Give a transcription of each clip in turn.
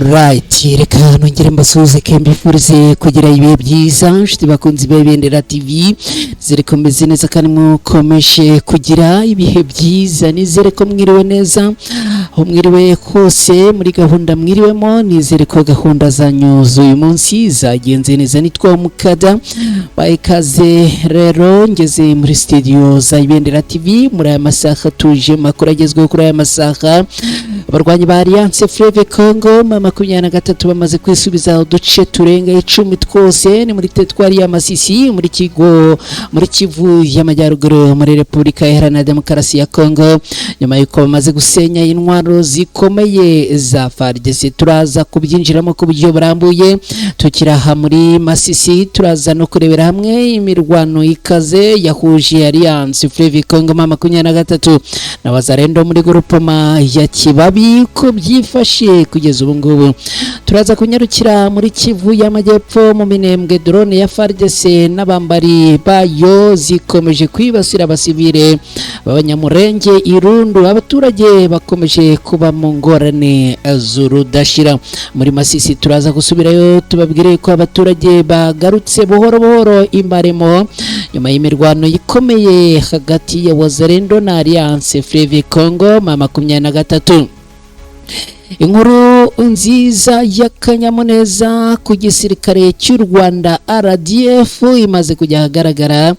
Alright, reka nongere mbasuhuze mbifurize kugira ibihe byiza nshuti bakunzi b'Ibendera TV zirekomeze neza kandi mukomeje kugira ibihe byiza nizere ko mwiriwe neza aho mwiriwe kose muri gahunda mwiriwemo nizere ko gahunda zanyu z'uyu munsi zagenze neza nitwa Mukada bayikaze rero ngeze muri studio za Ibendera TV muri aya masaha tuje makuru agezweho kuri aya masaha abarwanyi ba Alliance Fleuve Congo mama 23 bamaze kwisubiza uduce turenga 10 twose ni muri teritwari ya Masisi muri Kivu y'Amajyaruguru muri Repubulika Iharanira Demokarasi ya Congo nyuma yuko bamaze gusenya intwaro zikomeye za FARDC turaza kubyinjiramo ku buryo burambuye tukiraha muri Masisi turaza no kurebera hamwe imirwano ikaze yahuje Alliance Fleuve Congo mama 23 na Wazalendo muri groupement ya Kibabi ko byifashe kugeza ubu ngubu turaza kunyarukira muri Kivu y'Amajyepfo mu minembwe drone ya FARDC n'abambari bayo zikomeje kwibasira abasivile b'abanyamurenge Irundu abaturage bakomeje kuba mu ngorane z'urudashira muri Masisi turaza gusubirayo tubabwire ko abaturage bagarutse buhoro imbaremo nyuma y'imirwano ikomeye hagati ya Wazalendo na Alliance Fleuve Congo mama 23 inkuru nziza y'akanyamuneza ku gisirikare cy'u Rwanda RDF imaze kujya hagaragara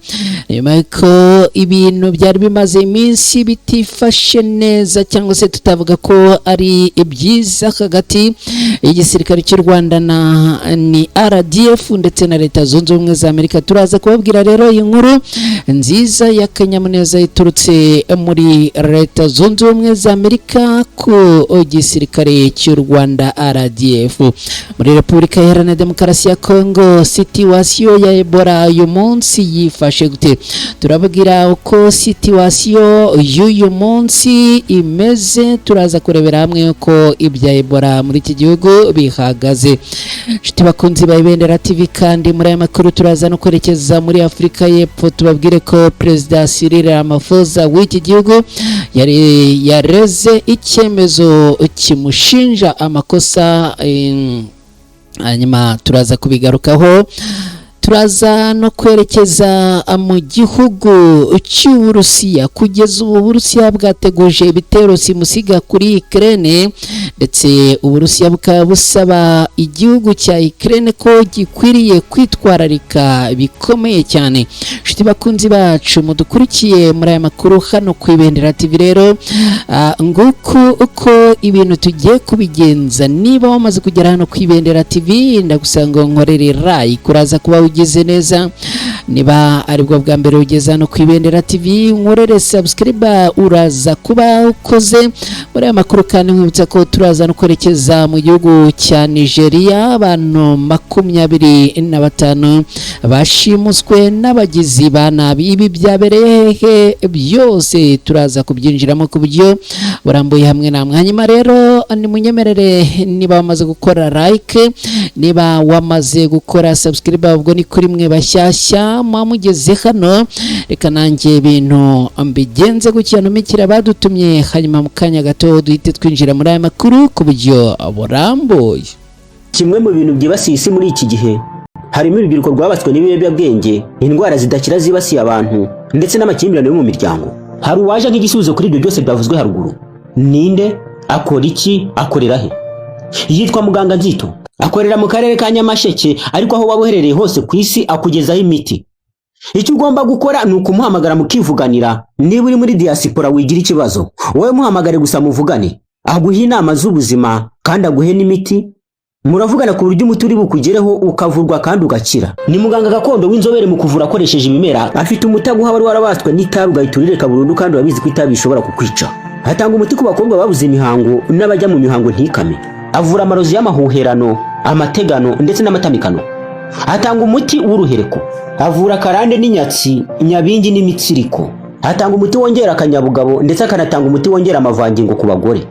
nyuma ko ibintu byari bimaze iminsi bitifashe neza cyangwa se tutavuga ko ari byiza hagati y'igisirikare cy'u Rwanda ni RDF ndetse na Leta Zunze Ubumwe za Amerika turaza kubabwira rero inkuru nziza y'akanyamuneza iturutse muri Leta Zunze Ubumwe za Amerika ku gisirikare cy'u Rwanda RDF muri Repubulika Iharanira Demokarasi ya Congo situation ya Ebola uyu munsi yifashe gute turabwira uko situation y'uyu munsi imeze turaza kurebera hamwe uko ibya Ebola muri iki gihugu bihagaze nshuti bakunzi ba Ibendera TV kandi muri aya makuru turaza no kwerekeza muri Afrika y'Epfo tubabwire ko President Cyril Ramaphosa w'iki gihugu yareze icyemezo kimushinja amakosa hanyuma turaza kubigarukaho turaza no kwerekeza mu gihugu cy'Uburusiya kugeza ubu Uburusiya bwateguje ibitero simusiga kuri Ukraine ndetse Uburusiya bukaba busaba igihugu cya Ukraine ko gikwiriye kwitwararika bikomeye cyane nshuti bakunzi bacu mudukurikiye muri aya makuru hano ku Ibendera TV rero nguko uko ibintu tugiye kubigenza niba wamaze kugera hano ku Ibendera TV ndagusanga nkorere rai kuraza kuba ugize neza niba aribwo bwa mbere ugeze hano ku Ibendera TV nkorere subscribe uraza kuba ukoze muri aya makuru kandi nkwibutsa ko turaza no kwerekeza mu gihugu cya Nigeria abantu 25 bashimuswe n'abagizi ba nabi ibi byabereye he byose turaza kubyinjiramo ku buryo burambuye hamwe namwe hanyuma rero ni munyemerere niba wamaze gukora like niba wamaze gukora subscribe ubwo ni kuri mwe bashyashya mwamugeze hano reka nanjye ibintu mbigenze gutya numikira badutumye hanyuma mu kanya gato duhite twinjira muri aya makuru ku buryo burambuye kimwe mu bintu byibasiye isi muri iki gihe harimo urubyiruko rwabatswe n'ibiyobyabwenge indwara zidakira zibasiye abantu ndetse n'amakimbirane yo mu miryango hari uwaje nk'igisubizo kuri ibyo byose byavuzwe haruguru ninde akora iki akorera he yitwa Muganga Nzito akorera mu karere ka Nyamasheke ariko aho waba uherereye hose ku isi akugezaho imiti icyo ugomba gukora ni ukumuhamagara mukivuganira niba uri muri diaspora wigira ikibazo wowe muhamagare gusa muvugane aguha inama z'ubuzima kandi aguhe n'imiti muravugana ku buryo umuti uri bukugereho ukavurwa kandi ugakira ni muganga gakondo w'inzobere mu kuvura akoresheje ibimera afite umuti aguha wari warabatswe n'itabi ugahiturire burundu kandi urabizi ko itabi bishobora kukwica hatanga umuti ku bakobwa babuze imihango n'abajya mu mihango ntikame avura amarozi y'amahuherano amategano ndetse n'amatamikano hatanga umuti w'uruhereko avura karande n'inyatsi nyabingi n'imitsiriko hatanga umuti wongera akanyabugabo ndetse akanatanga umuti wongera amavangingo ku bagore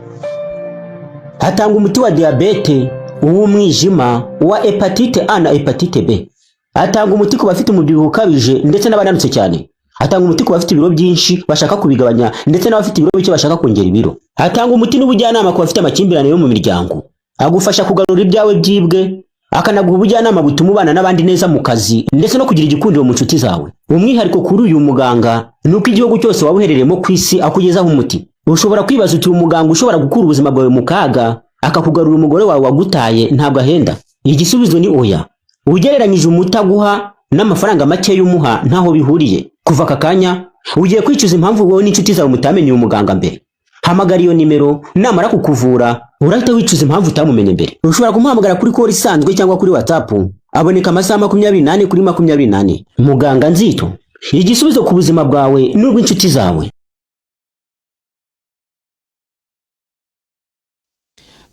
hatanga umuti wa diabete uw'umwijima wa hepatite A na hepatite B hatanga umuti ku bafite umubyibuho ukabije ndetse n'abananutse cyane hatanga umuti ku bafite ibiro byinshi bashaka kubigabanya ndetse n'abafite ibiro bike bashaka kongera ibiro hatanga umuti n'ubujyanama ku bafite amakimbirane yo mu miryango agufasha kugarura ibyawe byibwe, akanaguha ubujyanama butuma ubana n'abandi neza mu kazi ndetse no kugira igikundiro mu nshuti zawe. Umwihariko kuri uyu muganga ni uko igihugu cyose waba uherereyemo ku isi akugezaho umuti. Ushobora kwibaza uti umuganga ushobora gukura ubuzima bwawe mu kaga akakugarura umugore wawe wagutaye ntabwo ahenda? Igisubizo ni oya. Ugereranyije umuti aguha n'amafaranga make y'umuha ntaho bihuriye. Kuva aka kanya ugiye kwicuza impamvu wowe n'inshuti zawe mutamenye uyu muganga mbere. Hamagara iyo nimero, namara kukuvura urahita wicuza impamvu utamumenye mbere. Ushobora kumuhamagara kuri call isanzwe cyangwa kuri WhatsApp. Aboneka amasaha 24 kuri 24. Muganga Nzito, igisubizo ku buzima bwawe n'ubw'inshuti zawe.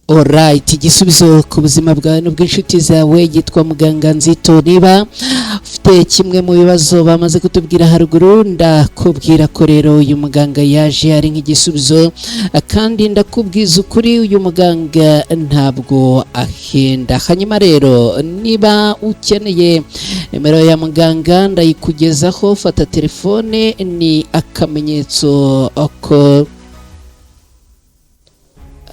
Alright, igisubizo ku buzima bwawe n'ubw'inshuti zawe yitwa Muganga Nzito. Niba ufite kimwe mu bibazo bamaze kutubwira haruguru, ndakubwira ko rero uyu muganga yaje ari nk'igisubizo, kandi ndakubwiza ukuri uyu muganga ntabwo ahenda. Hanyuma rero niba ukeneye nimero ya muganga ndayikugezaho, fata telefone, ni akamenyetso ko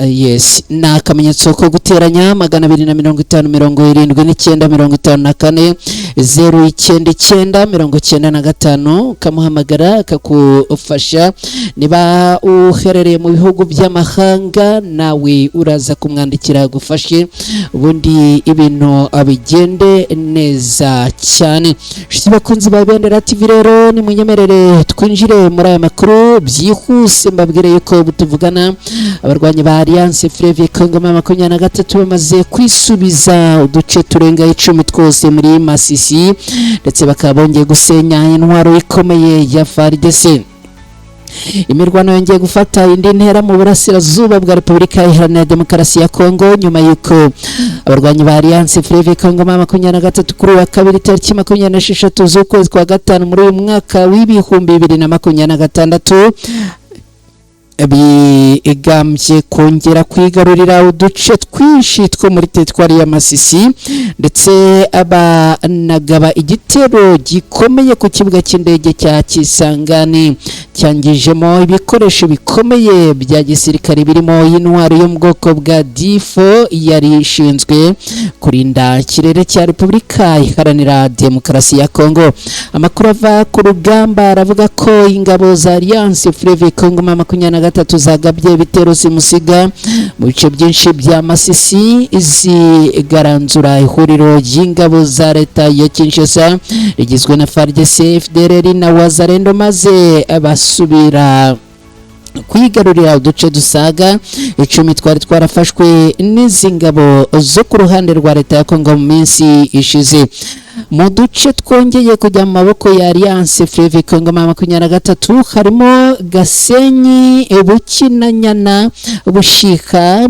yes, na akamenyetso ko guteranya 250 79 ukamuhamagara akakufasha. Niba uherereye mu bihugu by'amahanga nawe uraza kumwandikira gufashe, ubundi ibintu abigende neza cyane. Shiti bakunzi ba Bendera TV rero ni munyemerere twinjire muri aya makuru byihuse, mbabwire yuko butuvugana abarwanyi ba Alliance Fleuve Congo 23 bamaze kwisubiza uduce turenga 10 twose muri Masisi, ndetse bakaba bongeye gusenya intwaro ikomeye ya FARDC. Imirwano yongeye gufata indi ntera mu burasirazuba bwa Repubulika Iharanira Demokarasi ya Kongo nyuma yuko abarwanyi ba Alliance Fleuve Congo 23 kuri wa kabiri tariki 26 z'ukwezi kwa gatanu muri uyu mwaka w'ibihumbi 2026 bigambye kongera kwigarurira uduce twinshi two muri teritwari ya Masisi, ndetse abanagaba igitero gikomeye ku kibuga cy'indege cya Kisangani cyangijemo ibikoresho bikomeye bya gisirikare birimo intwaro yo mu bwoko bwa DIFO yari ishinzwe kurinda ikirere cya Repubulika Iharanira Demokarasi ya Kongo. Amakuru ava ku rugamba aravuga ko ingabo za Alliance Fleuve Congo 23 zagabye ibitero simusiga mu bice byinshi bya Masisi zigaranzura ihuriro ry'ingabo za leta ya Kinshasa rigizwe na FARDC, FDLR na Wazalendo, maze basubira kwigarurira uduce dusaga 10 twari twarafashwe n'izi ngabo zo ku ruhande rwa leta ya Kongo mu minsi ishize. Mu duce twongeye kujya mu maboko ya Alliance Fleuve Congo 23 harimo Gasenyi, Bukinanyana, Bushika,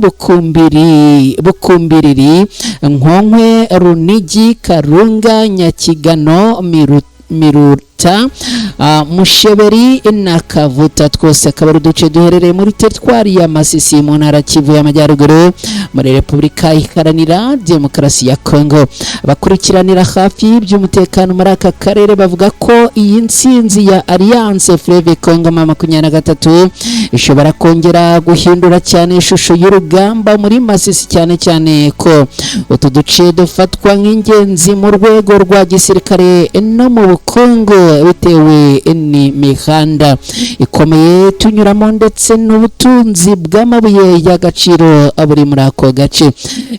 Bukumbiriri, Nkonkwe, Runigi, Karunga, Nyakigano, Miruta, Musheberi na Kavuta. Twose akaba ari uduce duherereye muri teritwari ya Masisi mu ntara Kivu y'Amajyaruguru muri Repubulika Iharanira Demokarasi ya Kongo. Abakurikiranira hafi by'umutekano muri aka karere bavuga ko iyi ntsinzi ya Alliance Fleuve Congo 23 ishobora kongera guhindura cyane ishusho y'urugamba muri Masisi, cyane cyane ko utu duce dufatwa nk'ingenzi mu rwego rwa gisirikare no mu bukungu bitewe n'imihanda ikomeye tunyuramo ndetse n'ubutunzi bw'amabuye y'agaciro buri muri ako gace.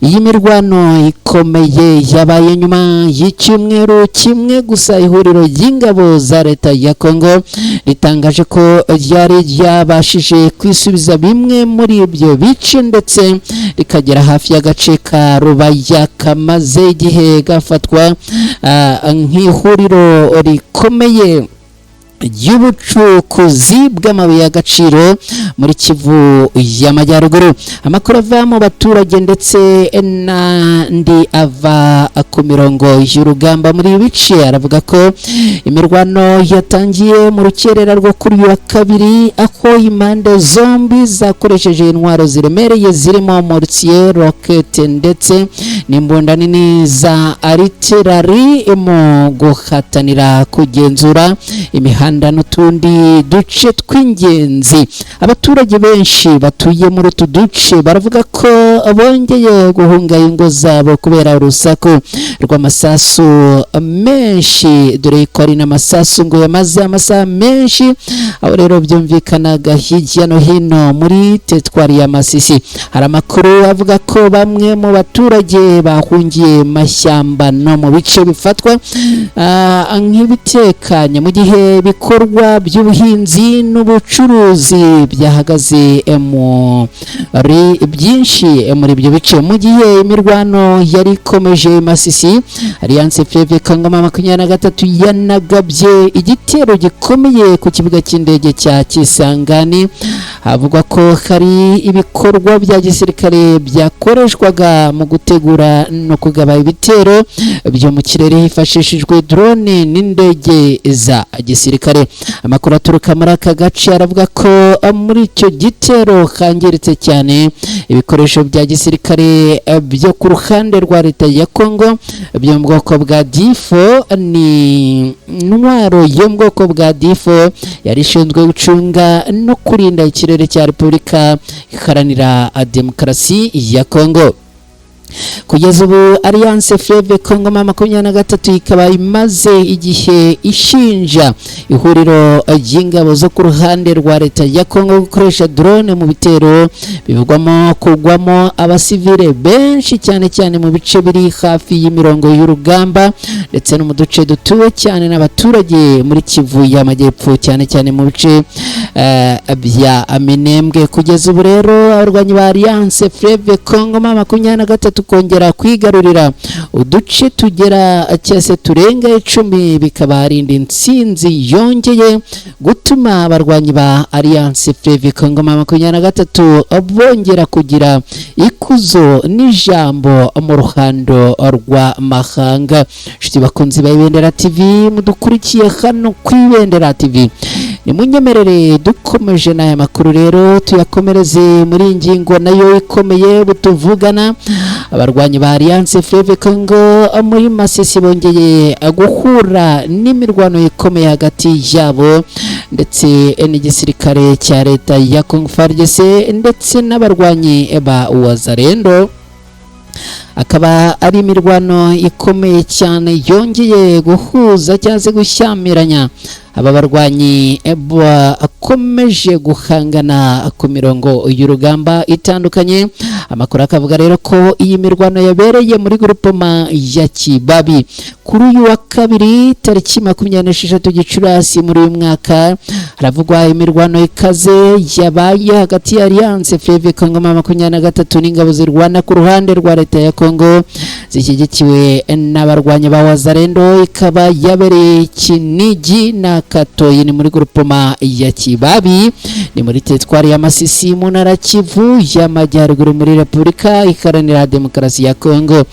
Iyi mirwano ikomeye yabaye nyuma y'icyumweru kimwe gusa ihuriro ry'ingabo za leta ya Kongo ritangaje ko ryari ryabashije kwisubiza bimwe muri ibyo bice ndetse rikagera hafi y'agace ka Rubaya kamaze igihe gafatwa nk'ihuriro rikomeye y'ubucukuzi bw'amabuye y'agaciro muri Kivu y'Amajyaruguru. Amakuru ava mu baturage ndetse n'andi ava ku mirongo y'urugamba muri ibi bice aravuga ko imirwano yatangiye mu rukerera rwo kuri wa kabiri, aho impande zombi zakoresheje intwaro ziremereye zirimo mortier, rocket ndetse n'imbunda nini za artillery mu guhatanira kugenzura imihanda n'utundi duce tw'ingenzi. Abaturage benshi batuye muri utu duce baravuga ko bongeye guhunga ingo zabo kubera urusaku rw'amasasu menshi, dore ko ari n'amasasu ngo yamaze amasaha menshi, aho rero byumvikanaga hirya no hino muri teritwari ya Masisi. Hari amakuru avuga ko bamwe mu baturage bahungiye mashyamba no mu bice bifatwa nk'ibitekanye, mu gihe bikorwa by'ubuhinzi n'ubucuruzi byahagaze muri byinshi muri ibyo bice. Mu gihe imirwano yari ikomeje Masisi, Alliance Fleuve Congo 23 yanagabye igitero gikomeye ku kibuga cy'indege cya Kisangani. Havugwa ko hari ibikorwa bya gisirikare byakoreshwaga mu gutegura no kugaba ibitero byo mu kirere hifashishijwe drone n'indege za gisirikare. Amakuru aturuka muri aka gace aravuga ko muri icyo gitero kangiritse cyane ibikoresho bya gisirikare byo ku ruhande rwa leta ya Kongo byo mu bwoko bwa Difo. Ni intwaro yo mu bwoko bwa Difo yari ishinzwe gucunga no kurinda ikirere cya Repubulika Iharanira Demokarasi ya Kongo. Kugeza ubu Alliance Fleuve Congo 23 ikaba imaze igihe ishinja ihuriro ry'ingabo zo ku ruhande rwa leta ya Kongo gukoresha drone mu bitero bivugwamo kugwamo abasivile benshi cyane cyane mu bice biri hafi y'imirongo y'urugamba ndetse no mu duce dutuwe cyane n'abaturage muri Kivu y'Amajyepfo, cyane cyane mu bice bya Minembwe. Kugeza ubu rero abarwanyi ba Alliance Fleuve Congo 23 kongera kwigarurira uduce tugera cyese turenga 10, bikaba ari intsinzi yongeye gutuma abarwanyi ba Alliance Fleuve Congo 23 bongera kugira ikuzo n'ijambo mu ruhando rwa mahanga. Shiti bakunzi ba Ibendera TV mudukurikiye hano ku Ibendera TV, ni munyemerere dukomeje n'aya makuru rero tuyakomereze muri ingingo nayo ikomeye butuvugana. Abarwanyi ba Alliance Fleuve Congo muri Masisi bongeye guhura n'imirwano ikomeye hagati yabo ndetse n'igisirikare cya leta ya Congo FARDC ndetse n'abarwanyi ba Wazalendo. Akaba ari imirwano ikomeye cyane yongeye guhuza cyangwa gushyamiranya aba barwanyi akomeje guhangana ku mirongo y'urugamba itandukanye. Amakuru akavuga rero ko iyi mirwano yabereye muri groupement ya Kibabi kuri uyu wa kabiri tariki 26 Gicurasi muri uyu mwaka. Haravugwa imirwano ikaze yabaye hagati ya Alliance Fleuve Congo 23 n'ingabo zirwana ku ruhande rwa leta ya Congo zishyigikiwe n'abarwanyi ba Wazalendo. Ikaba yabereye Kinigi na Katoyi, ni muri groupement ya Kibabi, ni muri teritwari ya Masisi mu ntara Kivu y'Amajyaruguru muri Repubulika Iharanira Demokarasi ya Kongo.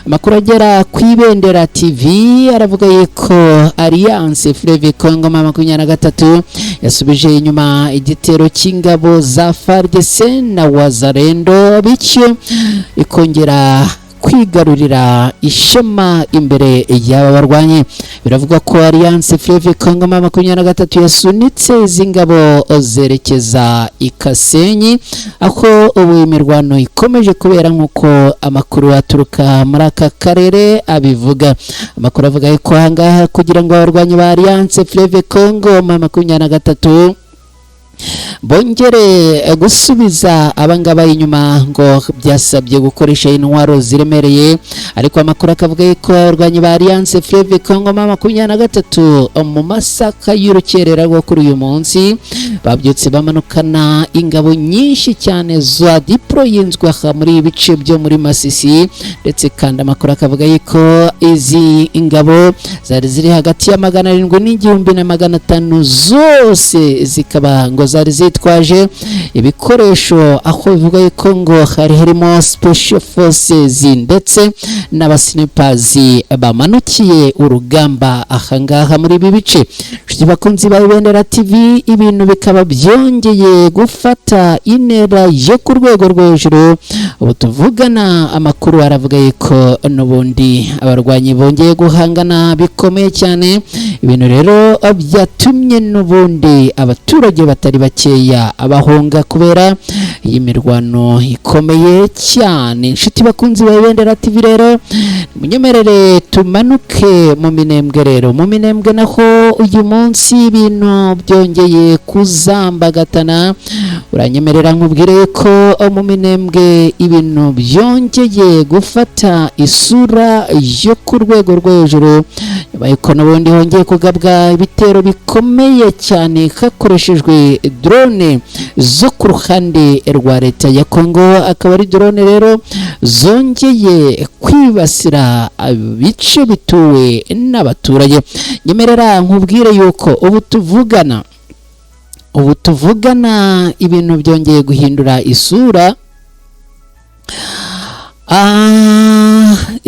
Amakuru agera ku Ibendera TV aravuga yuko Alliance Fleuve Congo 23 yasubije inyuma igitero cy'ingabo za FARDC na Wazalendo, bityo ikongera kwigarurira ishema imbere y'aba barwanyi. Biravuga ko Alliance Fleuve Congo 23 yasunitse izingabo zerekeza Ikasenyi, aho ubu imirwano ikomeje kubera nk'uko amakuru aturuka muri aka karere abivuga. Amakuru avuga ko ahangaha kugira ngo abarwanyi ba Alliance Fleuve Congo 23 bongere gusubiza abangaba inyuma ngo byasabye gukoresha intwaro ziremereye. Ariko amakuru akavuga ko abarwanyi ba Alliance Fleuve Congo 23 mu masaka y'urukerera rwo kuri uyu munsi babyutse bamanukana ingabo nyinshi cyane za deployinzwe muri ibice byo muri Masisi, ndetse kandi amakuru akavuga ko izi ingabo zari ziri hagati ya 700 n'igihumbi na 500 zose zikaba ngo zari zitwaje ibikoresho, aho bivuga ko ngo hari harimo special forces ndetse n'abasnipers bamanukiye urugamba ahangaha muri ibi bice. Bakunzi ba Ibendera TV, ibintu bikaba byongeye gufata intera yo ku rwego rwo hejuru. Ubu tuvugana amakuru aravuga ko n'ubundi abarwanyi bongeye guhangana bikomeye cyane. Ibintu rero byatumye n'ubundi abaturage batari bakeya abahunga kubera y'imirwano ikomeye cyane. Inshuti bakunzi ba Ibendera TV rero munyemerere tumanuke mu Minembwe rero. Mu Minembwe naho uyu munsi ibintu byongeye kuzambagatana. Uranyemerera nkubwire ko mu Minembwe ibintu byongeye gufata isura yo ku rwego rwo hejuru, nyuma y'uko n'ubundi hongeye kugabwa ibitero bikomeye cyane hakoreshejwe drone zo ku ruhande rwa leta ya Kongo. Akaba ari drone rero zongeye kwibasira ibice bituwe n'abaturage. Nyemerera nkubwire yuko ubu tuvugana ibintu byongeye guhindura isura.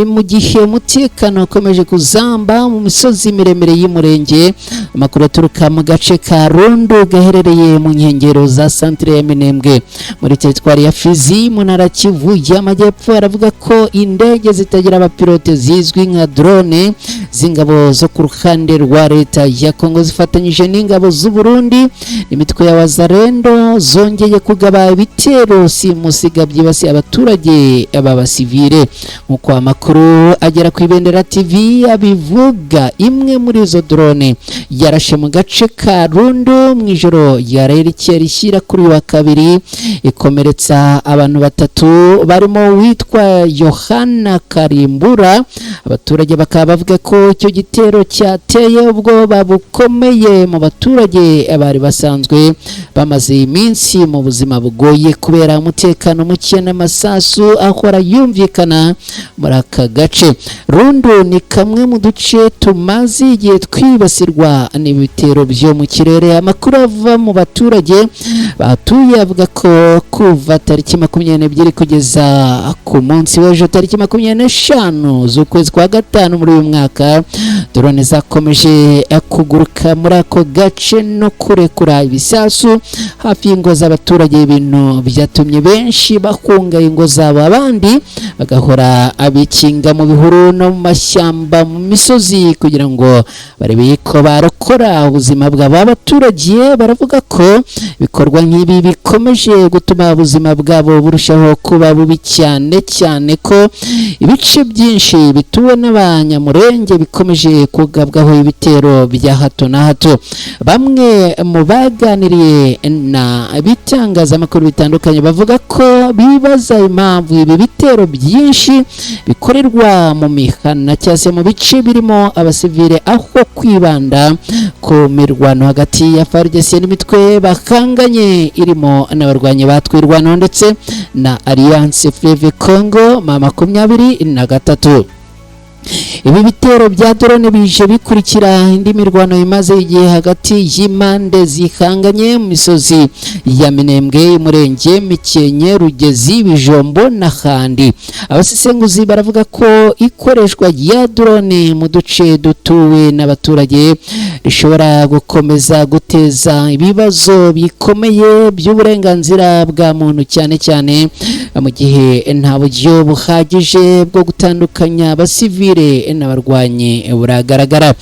Mu gihe umutekano ukomeje kuzamba mu misozi miremire y'umurenge, amakuru aturuka mu gace ka Rundu gaherereye mu nkengero za centre ya Minembwe muri teritwari ya Fizi mu ntara Kivu y'Amajyepfo, aravuga ko indege zitagira abapilote zizwi nka drone z'ingabo zo ku ruhande rwa leta ya Kongo zifatanyije n'ingabo z'u Burundi n'imitwe ya Wazalendo zongeye kugaba ibitero simusiga byibasiye abaturage b'abasivile. Nk'uko amakuru agera ku Ibendera TV abivuga, imwe muri izo drone yarashe mu gace ka Rundu mu ijoro yarerekeye rishyira kuri wa kabiri, ikomeretsa abantu batatu barimo witwa Yohana Karimbura. Abaturage bakaba bavuga ko icyo gitero cyateye ubwoba bukomeye mu baturage bari basanzwe bamaze iminsi mu buzima bugoye kubera umutekano muke n'amasasu ahora yumvikana muri aka gace. Rundu ni kamwe mu duce tumaze igihe twibasirwa n'ibitero byo mu kirere. Amakuru ava mu baturage batuye avuga ko kuva tariki 22 kugeza ku munsi w'ejo tariki 25 z'ukwezi kwa gatanu muri uyu mwaka, drone zakomeje kuguruka muri ako gace no kurekura ibisasu hafi y'ingo z'abaturage. Ibintu byatumye benshi bahunga ingo zabo, abandi bagahora abikinga mu bihuru no mu mashyamba mu misozi kugira ngo barebe ko barokora ubuzima bwabo. Abaturage baravuga ko ibikorwa nk'ibi bikomeje gutuma ubuzima bwabo burushaho kuba bubi cyane cyane ko ibice byinshi bituwe n'abanyamurenge bikomeje kugabwaho ibitero bya hato na hato. Bamwe mu baganiriye na bitangazamakuru bitandukanye bavuga ko bibaza impamvu ibi bitero byinshi bikorerwa mu mihana cyangwa se mu bice birimo abasivile aho kwibanda ku mirwano hagati ya FARDC n'imitwe bakanganye irimo n'abarwanyi batwirwano ndetse na Alliance Fleuve Congo M23. Ibi bitero bya drone bije bikurikira indi mirwano imaze igihe hagati y'impande zikanganye mu misozi ya Minembwe, Umurenge, Mikenke, Rugezi, Bijombo n'ahandi. Abasesenguzi baravuga ko ikoreshwa ya drone mu duce dutuwe n'abaturage rishobora gukomeza guteza ibibazo bikomeye by'uburenganzira bwa muntu, cyane cyane mu gihe nta buryo buhagije bwo gutandukanya abasivile n'abarwanyi buragaragara.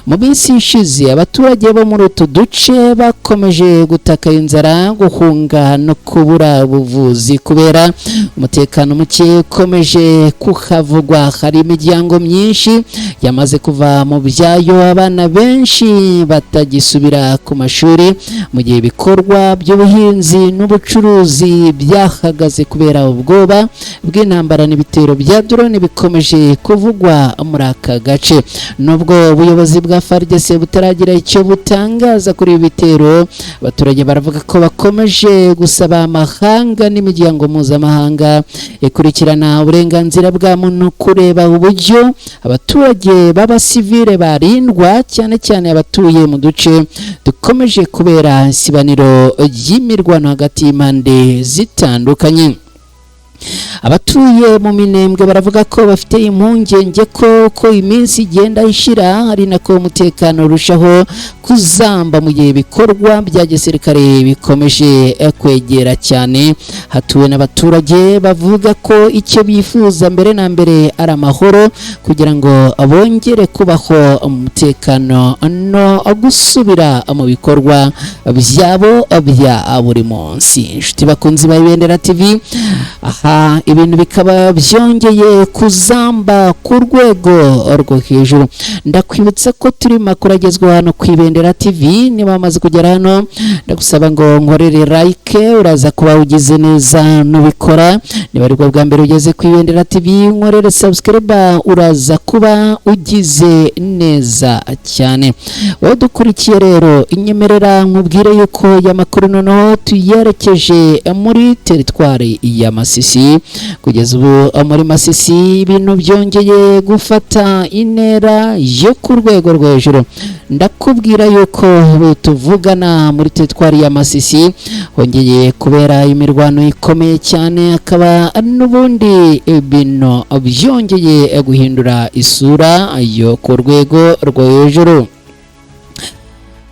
Mu minsi ishize abaturage bo muri utu duce bakomeje gutaka inzara, guhunga no kubura ubuvuzi kubera umutekano muke ukomeje kuhavugwa. Hari imiryango myinshi yamaze kuva mu byayo, abana benshi batagisubira ku mashuri, mu gihe ibikorwa by'ubuhinzi n'ubucuruzi byahagaze kubera ubwoba bw'intambara n'ibitero bya drone bikomeje kuvugwa muri aka gace. Nubwo ubuyobozi bwa FARDC butaragira icyo butangaza kuri ibi bitero, abaturage baravuga ko bakomeje gusaba amahanga n'imiryango mpuzamahanga ikurikirana uburenganzira bwa muntu kureba uburyo abaturage b'abasivile barindwa, cyane cyane abatuye mu duce dukomeje kubera isibaniro ry'imirwano hagati y'impande zitandukanye. abatuye mu Minembwe baravuga ko bafite impungenge ko iminsi igenda ishira ari nako umutekano urushaho kuzamba mu gihe ibikorwa bya gisirikare bikomeje kwegera cyane. Hatuwe n'abaturage bavuga ko icyo bifuza mbere na mbere ari amahoro kugira ngo bongere kubaho umutekano no gusubira mu bikorwa byabo bya buri munsi. Inshuti bakunzi ba Ibendera TV, aha ibintu bikaba byongeye kuzamba ku rwego rwo hejuru. Ndakwibutsa ko turi makuru agezweho hano ku Ibendera TV. Niba wamaze kugera hano ndagusaba ngo nkorere like, uraza kuba ugize neza nubikora. Niba ari bwa mbere ugeze ku Ibendera TV, nkorere subscribe, uraza kuba ugize neza cyane. Wowe dukurikiye rero, inyemerera nkubwire yuko ya makuru noneho tuyerekeje muri teritwari ya Masisi. Kugeza ubu muri Masisi ibintu byongeye gufata intera yo ku rwego rwo hejuru. Ndakubwira yuko tuvugana muri teritwari ya Masisi hongeye kubera imirwano ikomeye cyane, akaba n'ubundi ibintu byongeye guhindura isura yo ku rwego rwo hejuru.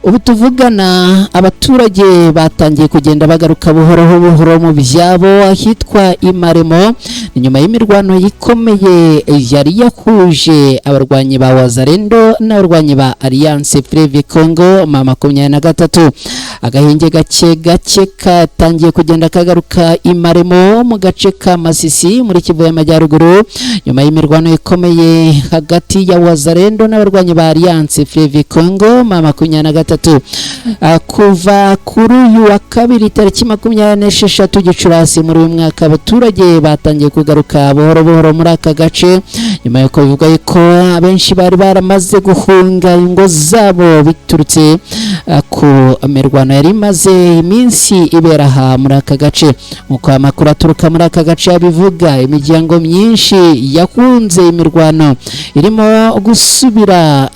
Ubu tuvugana abaturage batangiye kugenda bagaruka buhoro buhoro mu byabo ahitwa Imaremo nyuma y'imirwano ikomeye yari yahuje abarwanyi ba Wazalendo n'abarwanyi ba Alliance Fleuve Congo mama 23. Agahenge gake katangiye kugenda kagaruka Imaremo mu gace ka Masisi muri Kivu y'Amajyaruguru nyuma y'imirwano ikomeye hagati ya Wazalendo n'abarwanyi ba Alliance Fleuve Congo mama 23. Kuva kuri uyu wa kabiri tariki 26 Gicurasi muri uyu mwaka, abaturage batangiye kugaruka buhoro muri aka gace nyuma yo kuvuga ko abenshi bari baramaze guhunga ingo zabo biturutse ku mirwano yari maze iminsi ibera aha muri aka gace. Nk'uko amakuru aturuka muri aka gace abivuga, imiryango myinshi yahunze imirwano irimo gusubira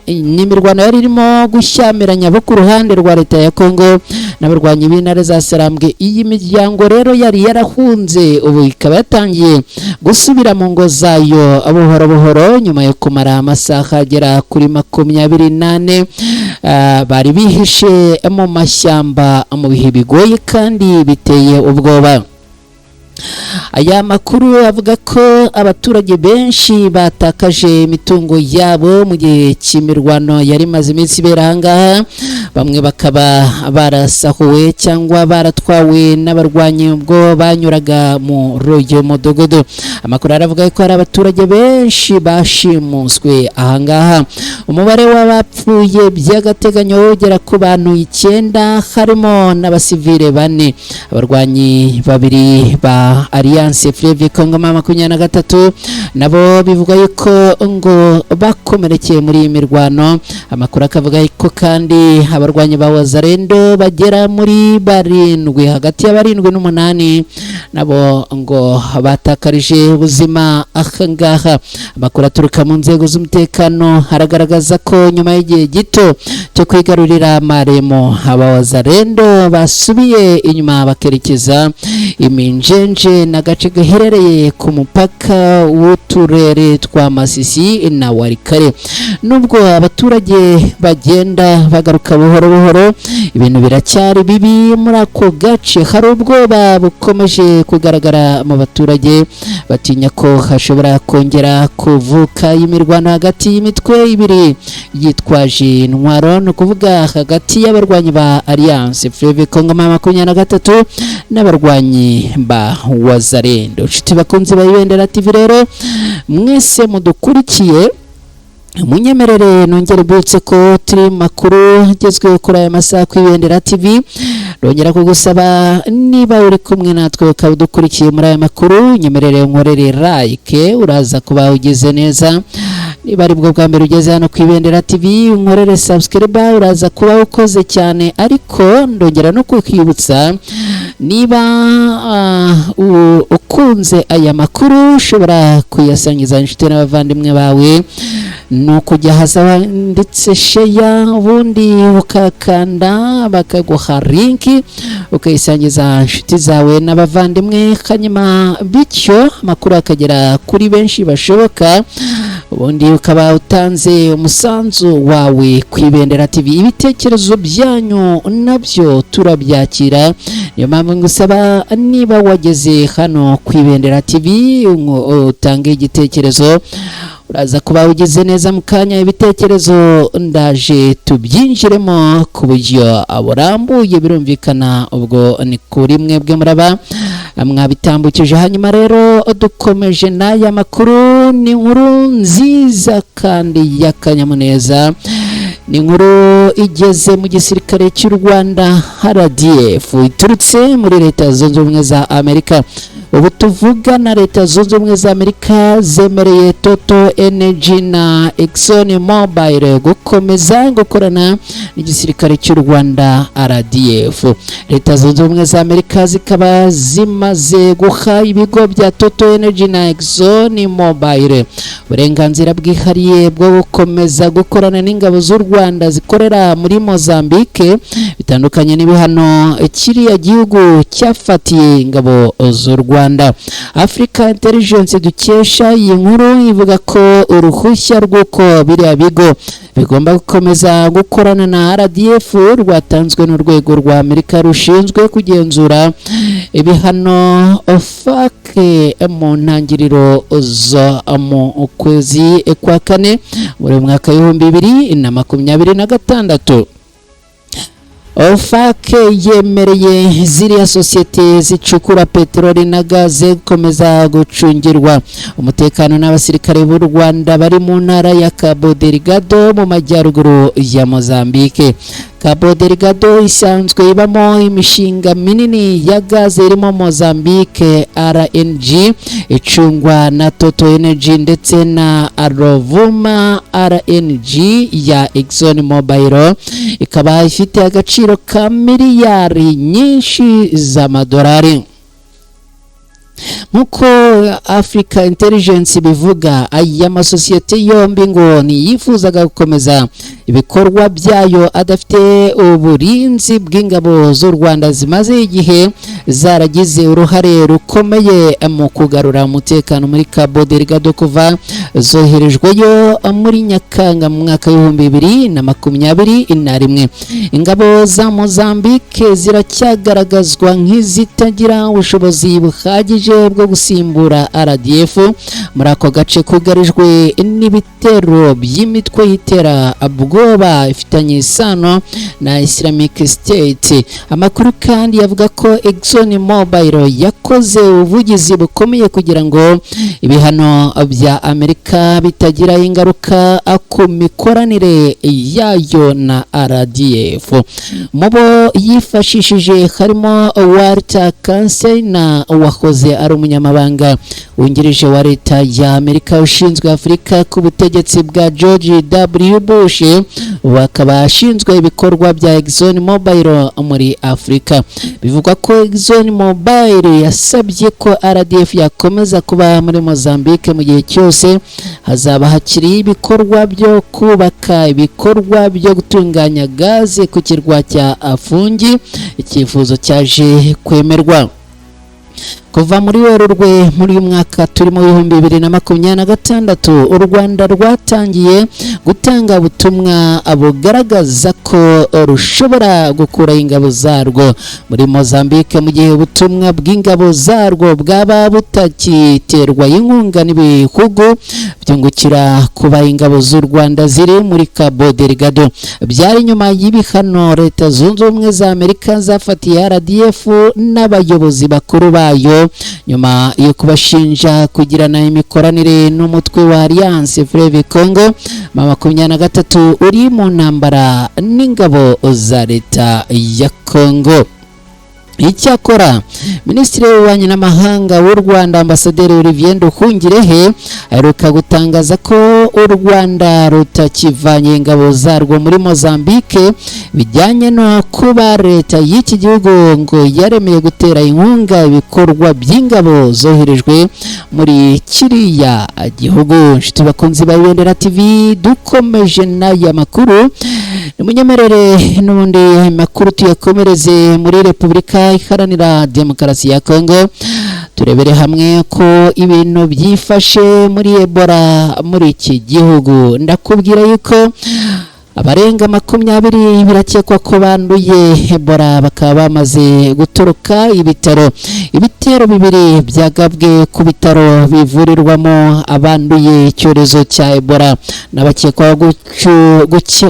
n'imirwano yari irimo gushyamiranya bo ku ruhande rwa leta ya Kongo n'abarwanyi b'intare za Sarambwe. Iyi miryango rero yari yarahunze ubu ikaba yatangiye gusubira mu ngo zayo buhoro nyuma yo kumara amasaha agera kuri 28 bari bihishe mu mashyamba mu bihe bigoye kandi biteye ubwoba. Aya makuru avuga ko abaturage benshi batakaje imitungo yabo mu gihe cy'imirwano yari maze iminsi ibera ahangaha. Bamwe bakaba barasahuwe cyangwa baratwawe n'abarwanyi ubwo banyuraga mu royo mudogodo. Amakuru aravuga ko hari abaturage benshi bashimuswe ahangaha. Umubare w'abapfuye by'agateganyo ugera ku bantu 9 harimo n'abasivile 4. Abarwanyi 2 ba Alliance Fleuve Congo mama 23 nabo bivuga yuko ngo bakomerekeye muri imirwano. Amakuru akavuga ko kandi abarwanyi ba Wazalendo bagera muri 7 hagati ya 7 n'8 nabo ngo batakarije ubuzima ahangaha. Amakuru aturuka mu nzego z'umutekano haragaragaza ko nyuma y'igihe gito cyo kwigarurira Maremo aba Wazalendo basubiye inyuma bakerekeza Iminjenje n'agace gaherereye ku mupaka w'uturere twa Masisi na Warikare. Nubwo abaturage bagenda bagaruka buhoro, ibintu biracyari bibi muri ako gace. Hari ubwoba bukomeje kugaragara mu baturage, batinya ko hashobora kongera kuvuka imirwano hagati y'imitwe ibiri yitwaje intwaro, no kuvuga hagati y'abarwanyi ba Alliance Fleuve Congo mama 23 n'abarwanyi ba Wazalendo. Nshuti bakunzi ba Ibendera TV rero mwese mudukurikiye, munyemerere nongere butse ko turi makuru agezweho kuri aya masaha ku Ibendera TV. Rongera kugusaba niba uri kumwe natwe ukaba udukurikiye muri aya makuru, nyemerere nkorere like, uraza kuba ugize neza. Niba ari bwo bwa mbere ugeze hano ku Ibendera TV, nkorere subscribe, uraza kuba ukoze cyane. Ariko ndongera no kukwibutsa, niba ukunze aya makuru ushobora kuyasangiza inshuti n'abavandimwe bawe ni ukujya hazaba ndetse sheya ubundi ukakanda bakaguha linki ukayisangiza inshuti zawe n'abavandimwe, hanyuma bityo amakuru akagera kuri benshi bashoboka, ubundi ukaba utanze umusanzu wawe ku Ibendera TV. Ibitekerezo byanyu nabyo turabyakira, niyo mpamvu ngusaba niba wageze hano ku Ibendera TV utange igitekerezo, uraza kuba ugize neza mu kanya. Ibitekerezo ndaje tubyinjiremo ku buryo burambuye, birumvikana ubwo ni kuri mwebwe muraba mwabitambukije. Hanyuma rero dukomeje n'aya makuru, ni inkuru nziza kandi y'akanyamuneza, ni inkuru igeze mu gisirikare cy'u Rwanda RDF iturutse muri Leta Zunze Ubumwe za Amerika. Ubu tuvugana Leta Zunze Ubumwe za Amerika zemereye Total Energy na Exxon Mobil gukomeza gukorana n'igisirikare cy'u Rwanda RDF. Leta Zunze Ubumwe za Amerika zikaba zimaze guha ibigo bya Total Energy na Exxon Mobil uburenganzira bwihariye bwo gukomeza gukorana n'ingabo z'u Rwanda zikorera muri Mozambique, bitandukanye n'ibihano kiriya gihugu cyafatiye ingabo z'u Rwanda. Africa Intelligence dukesha iyi nkuru ivuga ko uruhushya rw'uko biriya bigo bigomba gukomeza gukorana na RDF rwatanzwe n'urwego rwa Amerika rushinzwe kugenzura ibihano FAC mu ntangiriro zo mu kwezi kwa kane muri mwaka w'2026. FAC yemereye ziriya sosiyete zicukura peteroli na gaze gukomeza gucungirwa umutekano n'abasirikare b'u Rwanda bari mu ntara ya Cabo Delgado mu majyaruguru ya Mozambique. Cabo Delgado isanzwe ibamo imishinga minini ya gaze irimo Mozambique RNG icungwa na Total Energy ndetse na Rovuma RNG ya Exxon Mobil, ikaba ifite agaciro ka miliyari nyinshi z'amadolari. Nkuko Africa Intelligence bivuga, aya masosiyete yombi ngo niyifuzaga gukomeza ibikorwa byayo adafite uburinzi bw'ingabo z'u Rwanda zimaze igihe zaragize uruhare rukomeye mu kugarura umutekano muri Cabo Delgado kuva zoherejweyo muri Nyakanga mu mwaka w'2021. Ingabo za Mozambique ziracyagaragazwa nk'izitagira ubushobozi buhagije bwo gusimbura RDF muri ako gace kugarijwe n'ibitero by'imitwe y'itera ubwoba ifitanye isano na Islamic State. Amakuru kandi yavuga ko Exxon Mobil yakoze ubuvugizi bukomeye kugira ngo ibihano bya Amerika bitagira ingaruka ku mikoranire yayo na RDF. Mubo yifashishije harimo Walter Kansey na wahoze ari umunyamabanga wungirije wa Leta ya Amerika ushinzwe Afurika ku butegetsi bwa George W. Bush, bakaba ashinzwe ibikorwa bya Exxon Mobil muri Afurika. Bivugwa ko Exxon Mobil yasabye ko RDF yakomeza kuba muri Mozambique mu gihe cyose hazaba hakiri ibikorwa byo kubaka ibikorwa byo gutunganya gaze ku kirwa cya Afungi. Icyifuzo cyaje kwemerwa kuva muri Werurwe muri uyu mwaka turi mu 2026. U Rwanda rwatangiye gutanga ubutumwa bugaragaza ko rushobora gukura ingabo zarwo muri Mozambique mu gihe ubutumwa bw'ingabo zarwo bwaba butakiterwa inkunga n'ibihugu byungukira kuba ingabo z'u Rwanda ziri muri Cabo Delgado. Byari nyuma y'ibihano Leta Zunze Ubumwe za Amerika zafatiye RDF n'abayobozi bakuru bayo nyuma yo kubashinja kugirana imikoranire n'umutwe wa Alliance Fleuve Congo 23 uri mu ntambara n'ingabo za Leta ya Congo. Icyakora Minisitiri w'Ububanyi n'Amahanga w'u Rwanda Ambasaderi Olivier Nduhungirehe aheruka gutangaza ko u Rwanda rutakivanye ingabo zarwo muri Mozambique bijyanye no kuba leta y'iki gihugu ngo yaremeye gutera inkunga ibikorwa by'ingabo zoherejwe muri kiriya gihugu. Nshuti bakunzi ba Ibendera TV, dukomeje n'aya makuru munyemerere n'ubundi makuru tuyakomereze muri Repubulika Iharanira Demokarasi ya Kongo. Turebere hamwe ko ibintu byifashe muri Ebola muri iki gihugu. Ndakubwira yuko abarenga 20 birakekwa ko banduye Ebola bakaba bamaze gutoroka ibitaro. Ibitero bibiri byagabwe ku bitaro bivurirwamo abanduye icyorezo cya Ebola n'abakekwa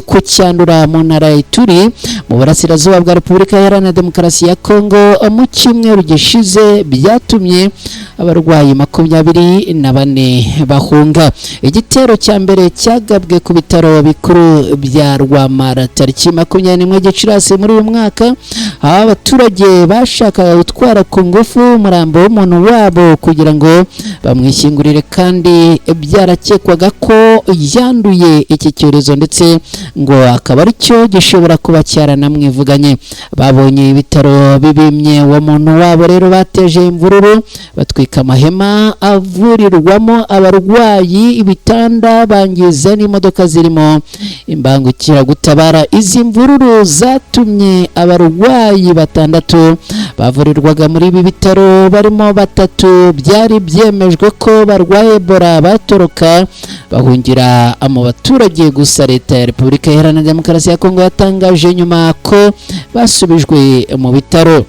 kucyandura mu ntara ya Ituri mu burasirazuba bwa Repubulika Iharanira Demokarasi ya Kongo mu cyumweru gishize, byatumye abarwayi 24 bahunga. Igitero cya mbere cyagabwe ku bitaro bikuru bya Rwamara tariki 21 Gicurasi muri uyu mwaka. Abaturage bashakaga gutwara ku ngufu umurambo w'umuntu wabo kugira ngo bamwishyingurire, kandi byarakekwaga ko yanduye iki cyorezo ndetse ngo akaba ari cyo gishobora kuba cyaranamwivuganye. Babonye ibitaro bibimye uwo muntu wabo, rero bateje imvururu batwika amahema avurirwamo abarwayi, ibitanda bangiza n'imodoka zirimo imbangukiragutabara. Izi mvururu zatumye abarwayi 6 bavurirwaga muri ibi bitaro, barimo 3 byari byemejwe ko barwaye Ebola batoroka bahungira mu baturage. Gusa leta ya Repubulika Iharanira Demokarasi ya Kongo yatangaje nyuma ko basubijwe mu bitaro.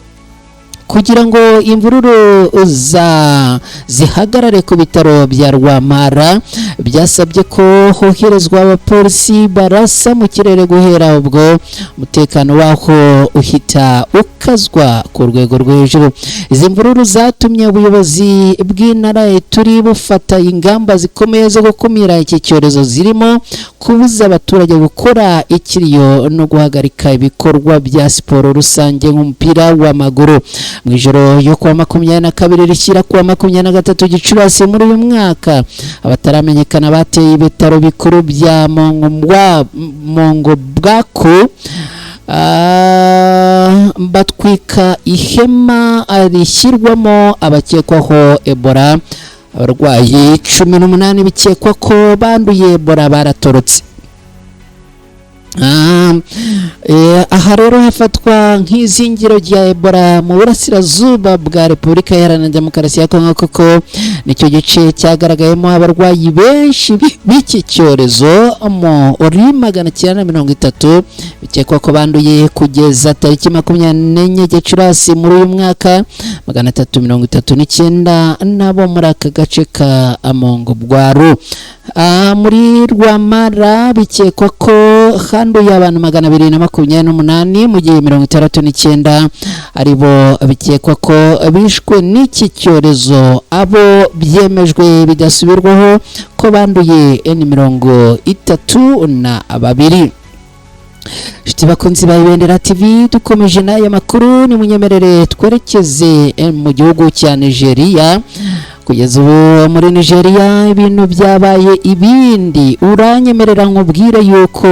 Kugira ngo imvururu zihagarare ku bitaro bya Rwamara, byasabye ko hoherezwa abapolisi barasa mu kirere guhera ubwo umutekano waho uhita ukazwa ku rwego rwo hejuru. Izi mvururu zatumye ubuyobozi bw'intara Ituri bufata ingamba zikomeye zo gukumira iki cyorezo, zirimo kubuza abaturage gukora ikiriyo no guhagarika ibikorwa bya siporo rusange nk'umupira w'amaguru. Mu ijoro yo kuwa 22 rishyira kuwa 23 Gicurasi muri uyu mwaka, abataramenyekana bateye ibitaro bikuru bya Mongobwako batwika ihema rishyirwamo abakekwaho Ebola. Abarwayi 18 bikekwa ko banduye Ebola baratorotse. Aha rero hafatwa nk'izingiro rya Ebola mu burasirazuba bwa Repubulika Iharanira Demokarasi ya Kongo, kuko nicyo gice cyagaragayemo abarwayi benshi b'iki cyorezo muri 930 bikekwa ko banduye kugeza tariki 24 Gicurasi muri uyu mwaka. 339 nabo muri aka gace ka Mongobwaro. Muri Rwamara bikekwa ko handuye abantu 228, mu gihe 69 aribo bikekwa ko bishwe n'iki cyorezo. Abo byemejwe bidasubirwaho ko banduye N32. Shiti bakunzi ba Ibendera TV, dukomeje n'aya makuru. Ni munyemerere twerekeze mu gihugu cya Nigeria. Kugeza ubu muri Nigeria ibintu byabaye ibindi. Uranyemerera nkubwire yuko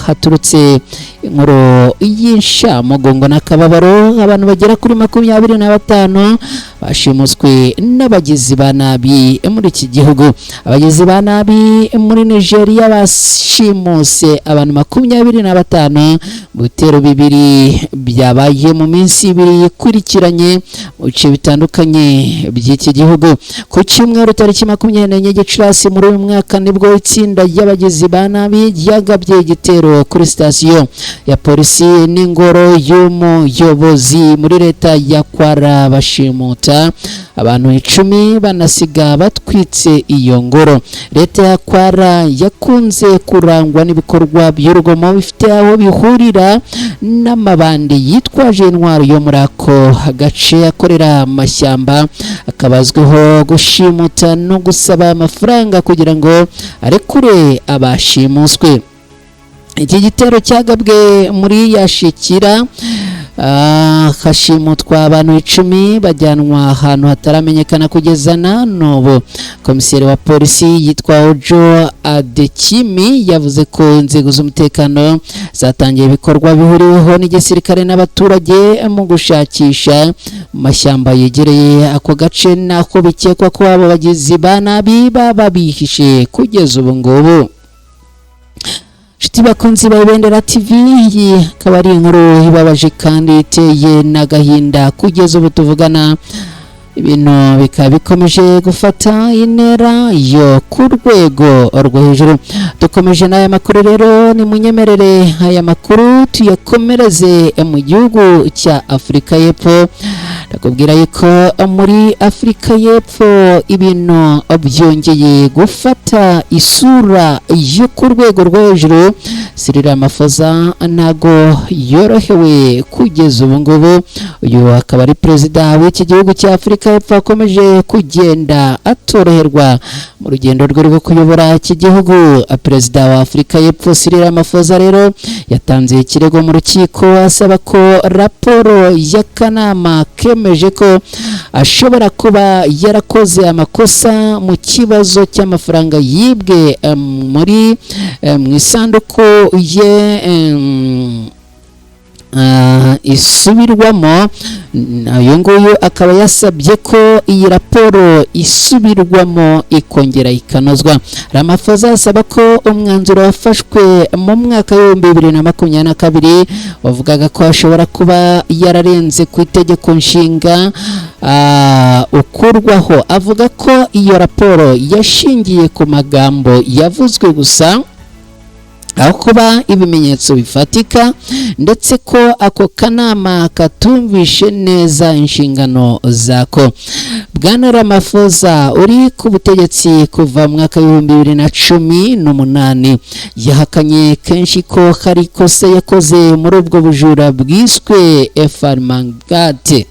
haturutse inkuru y'Inshamugongo n'akababaro. Abantu bagera kuri 25 bashimuswe n'abagizi ba nabi muri iki gihugu. Abagizi ba nabi muri Nigeria bashimuse abantu 25 mu bitero bibiri byabaye mu minsi 2 ikurikiranye mu bice bitandukanye by'iki gihugu. Ku cyumweru tariki 24 Gicurasi muri uyu mwaka nibwo itsinda ry'abagizi ba nabi ryagabye igitero kuri sitasiyo ya polisi n'ingoro y'umuyobozi muri leta ya Kwara, bashimuta abantu 10 banasiga batwitse iyo ngoro. Leta ya Kwara yakunze kurangwa n'ibikorwa by'urugomo bifite aho bihurira n'amabandi yitwaje intwaro yo muri ako gace akorera amashyamba, akabazweho gushimuta no gusaba amafaranga kugira ngo arekure abashimuswe. Iki gitero cyagabwe muri Yashikira hashimutwa abantu 10 bajyanwa ahantu hataramenyekana kugezana n'ubu. Komiseri wa polisi yitwa Ojo Adekimi yavuze ko inzego z'umutekano zatangiye ibikorwa bihuriweho n'igisirikare n'abaturage mu gushakisha mashyamba yegereye ako gace nako bikekwa ko abo bagizi ba nabi baba bihishe kugeza ubu ngubu. Shiti bakunzi ba Ibendera TV, iyi akaba ari inkuru ibabaje kandi iteye n'agahinda kugeza ubu tuvugana. Ibintu bikaba bikomeje gufata intera yo ku rwego rwo hejuru. Dukomeje n'aya makuru rero, ni munyemerere aya makuru tuyakomereze mu gihugu cya Afurika y'Epfo. Ndakubwira yuko muri Afurika y'Epfo ibintu byongeye gufata isura yo ku rwego rwo hejuru. Cyril Ramaphosa ntago yorohewe kugeza ubu ngubu. Uyu akaba ari perezida w'iki gihugu cya Afurika y'Epfo akomeje kugenda atoroherwa mu rugendo rwe rwo kuyobora iki gihugu. Perezida wa Afurika y'Epfo Cyril Ramaphosa rero yatanze ikirego mu rukiko asaba ko raporo y'akanama kemeje ko ashobora kuba yarakoze amakosa mu kibazo cy'amafaranga yibwe muri mu isanduku ye isubirwamo. Uyu nguyu akaba yasabye ko iyi raporo isubirwamo ikongera ikanozwa. Ramaphosa asaba ko umwanzuro wafashwe mu mwaka wa 2022 wavugaga ko ashobora kuba yararenze ku itegeko nshinga ukurwaho. Avuga ko iyo raporo yashingiye ku magambo yavuzwe gusa aho kuba ibimenyetso bifatika, ndetse ko ako kanama katumvishe neza inshingano zako. Bwana Ramaphosa uri ku butegetsi kuva mu mwaka wa 2018 yahakanye kenshi ko hari ikosa yakoze muri ubwo bujura bwiswe Farmagate.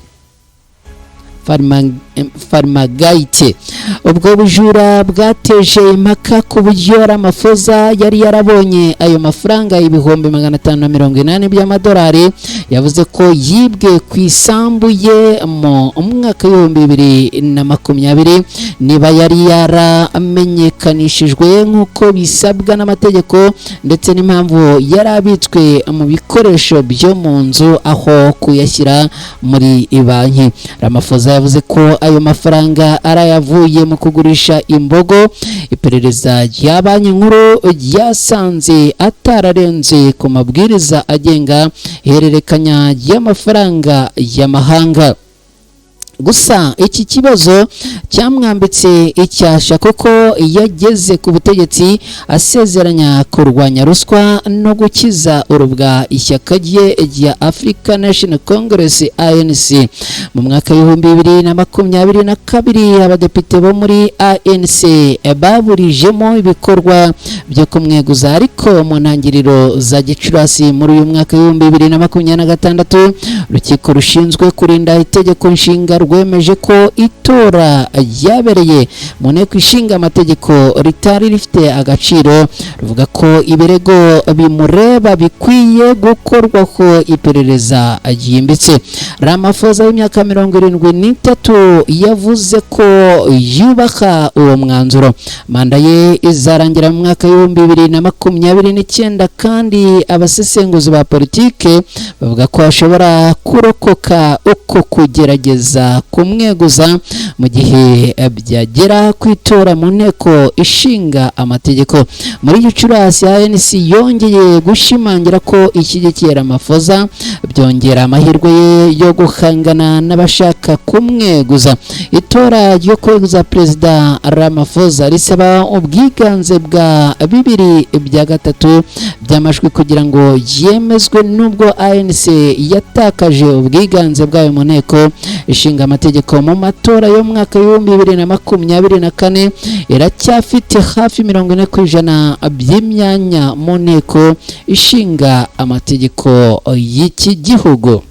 Ubwo bujura bwateje impaka ku buryo Ramaphosa yari yarabonye ayo mafaranga ibihumbi 580 by'amadolari yavuze ko yibwe ku isambu ye mu mwaka wa 2020 niba yari yaramenyekanishijwe nk'uko bisabwa n'amategeko, ndetse n'impamvu yarabitswe mu bikoresho byo mu nzu aho kuyashyira muri banki. Ramaphosa yavuze ko ayo mafaranga arayavuye mu kugurisha imbogo. Iperereza rya banki nkuru ryasanze atararenze ku mabwiriza agenga ihererekanya ry'amafaranga y'amahanga. Gusa iki kibazo cyamwambitse icyasha kuko yageze ku butegetsi asezeranya kurwanya ruswa no gukiza urubwa ishyaka rye rya African National Congress ANC. Mu mwaka wa 2022 abadepite bo muri ANC baburijemo ibikorwa byo kumweguza, ariko mu ntangiriro za Gicurasi muri uyu mwaka wa 2026 urukiko rushinzwe kurinda itegeko nshinga rwemeje ko itora ryabereye mu nteko ishinga amategeko ritari rifite agaciro. Ruvuga ko ibirego bimureba bikwiye gukorwaho iperereza ryimbitse. Ramaphosa w'imyaka 73 yavuze ko yubaka uwo mwanzuro. Manda ye izarangira mu mwaka wa 2029 kandi abasesenguzi ba politike bavuga ko ashobora kurokoka uko kugerageza kumweguza mu gihe byagera kwitora mu nteko ishinga amategeko. Muri Gicurasi ANC yongeye gushimangira ko ishyigikiye Ramaphosa, byongera amahirwe ye yo guhangana n'abashaka kumweguza. Itora ryo kweguza Perezida Ramaphosa risaba ubwiganze bwa 2/3 by'amajwi kugira ngo yemezwe, nubwo ANC yatakaje ubwiganze bwayo mu nteko ishinga amategeko mu matora yo mwaka wa 2024. Iracyafite hafi 40% by'imyanya mu nteko ishinga amategeko y'iki gihugu.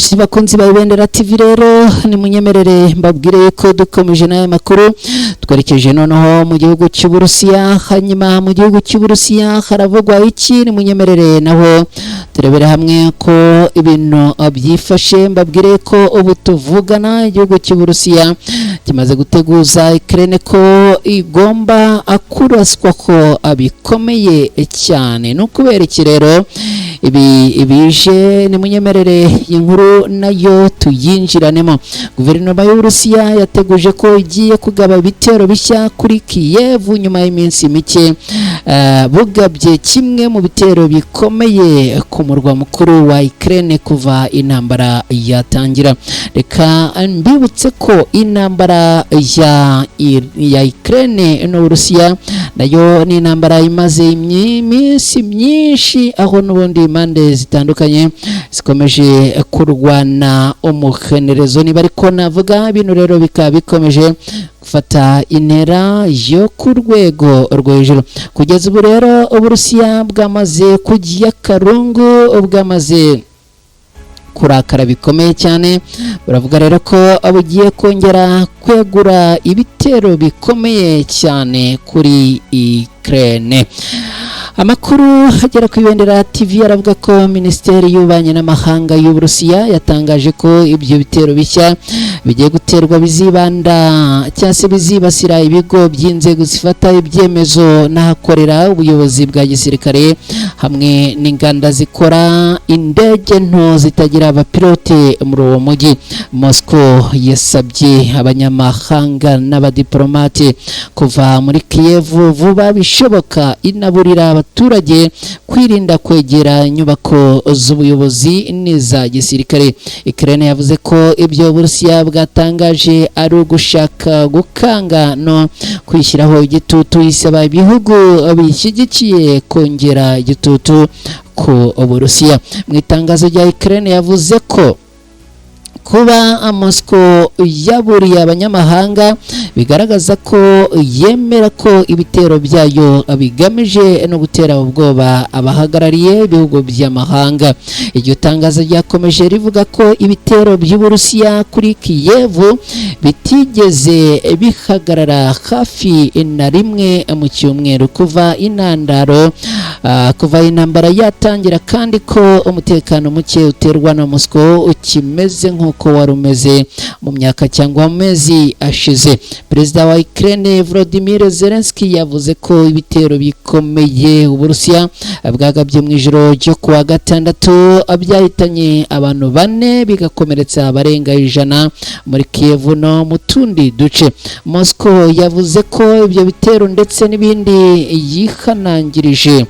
bakunzi ba Ibendera TV rero ni munyemerere mbabwire ko dukomeje n'aya makuru twerekeje noneho mu gihugu cy'Uburusiya. Hanyuma mu gihugu cy'Uburusiya haravugwa iki? Ni munyemerere naho turebera hamwe ko ibintu byifashe. Mbabwire ko ubu tuvugana igihugu cy'Uburusiya kimaze guteguza Ukraine ko igomba akuraswa ko abikomeye cyane. No kubera iki rero ibije ni munyemerere inkuru nayo tuyinjiranemo. Guverinoma y'Uburusiya yateguje ko igiye kugaba ibitero bishya kuri Kiev nyuma y'iminsi mike bugabye kimwe mu bitero bikomeye ku murwa mukuru wa Ukraine kuva intambara yatangira. Reka mbibutse ko intambara ya Ukraine n'Uburusiya nayo ni intambara imaze iminsi myinshi, aho n'ubundi impande zitandukanye zikomeje kurwana umuhenerezo. Niba ariko navuga ibintu rero bikaba bikomeje gufata intera yo ku rwego rwo hejuru. Kugeza ubu rero Uburusiya bwamaze kujya akarungu, bwamaze kurakara bikomeye cyane. Buravuga rero ko bugiye kongera kwegura ibitero bikomeye cyane kuri Ukraine. Amakuru agera ku Ibendera TV aravuga ko Minisiteri y'Ububanyi n'Amahanga y'Uburusiya yatangaje ko ibyo bitero bishya bigiye guterwa bizibanda cyangwa se bizibasira ibigo by'inzego zifata ibyemezo n'ahakorera ubuyobozi bwa gisirikare hamwe n'inganda zikora indege nto zitagira abapilote muri uwo mujyi. Moscow yasabye abanyamahanga n'abadiplomate kuva muri Kiev vuba bishoboka, inaburira abaturage kwirinda kwegera inyubako z'ubuyobozi n'iza gisirikare. Ukraine yavuze ko ibyo Uburusiya bwatangaje ari ugushaka gukanga no kwishyiraho igitutu, isaba ibihugu bishyigikiye kongera igitutu ku Uburusiya. Mu itangazo rya Ukraine yavuze ko kuba Moscow yaburiye abanyamahanga bigaragaza ko yemera ko ibitero byayo bigamije no gutera ubwoba abahagarariye ibihugu by'amahanga. Iryo tangazo ryakomeje rivuga ko ibitero by'Uburusiya kuri Kiev bitigeze bihagarara hafi na rimwe mu cyumweru kuva intambara yatangira, kandi ko umutekano muke uterwa na Moscow ukimeze nk'uko wari umeze mu myaka cyangwa mu mezi ashize. Perezida wa Ukraine Volodymyr Zelensky yavuze ko ibitero bikomeye Uburusiya bwagabye mu ijoro ryo kuwa gatandatu byahitanye abantu 4 bigakomeretsa abarenga 100 muri Kiev no mu tundi duce. Moscow yavuze ko ibyo bitero ndetse n'ibindi yihanangirije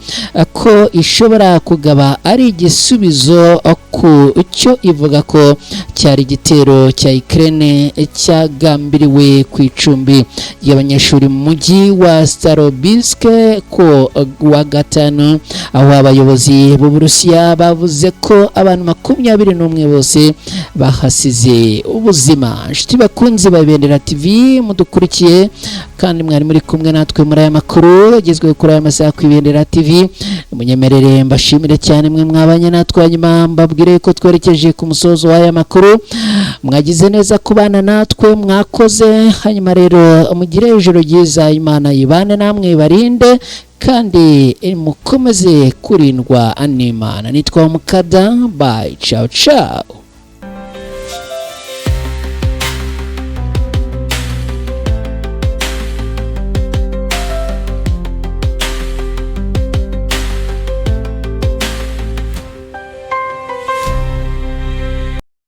ko ishobora kugaba ari igisubizo ku cyo ivuga ko cyari igitero cya Ukraine cyagambiriwe ku icumbi ry'abanyeshuri mu mujyi wa Starobilsk ko wa gatanu, aho abayobozi b'Uburusiya bavuze ko abantu 21 bose bahasize ubuzima. Nshuti bakunzi ba Ibendera TV mudukurikiye kandi mwari muri kumwe natwe muri aya makuru agezweho kuri aya masaha ku Ibendera TV, munyemerere mbashimire cyane mwe mwabanye natwe. Hanyuma mbabwire ko twerekeje ku musozo w'aya makuru. Mwagize neza kubana natwe, mwakoze. Hanyuma rero mugire ijoro ryiza, Imana yibane namwe barinde kandi mukomeze kurindwa n'Imana. Nitwa Mukada, bye, ciao ciao.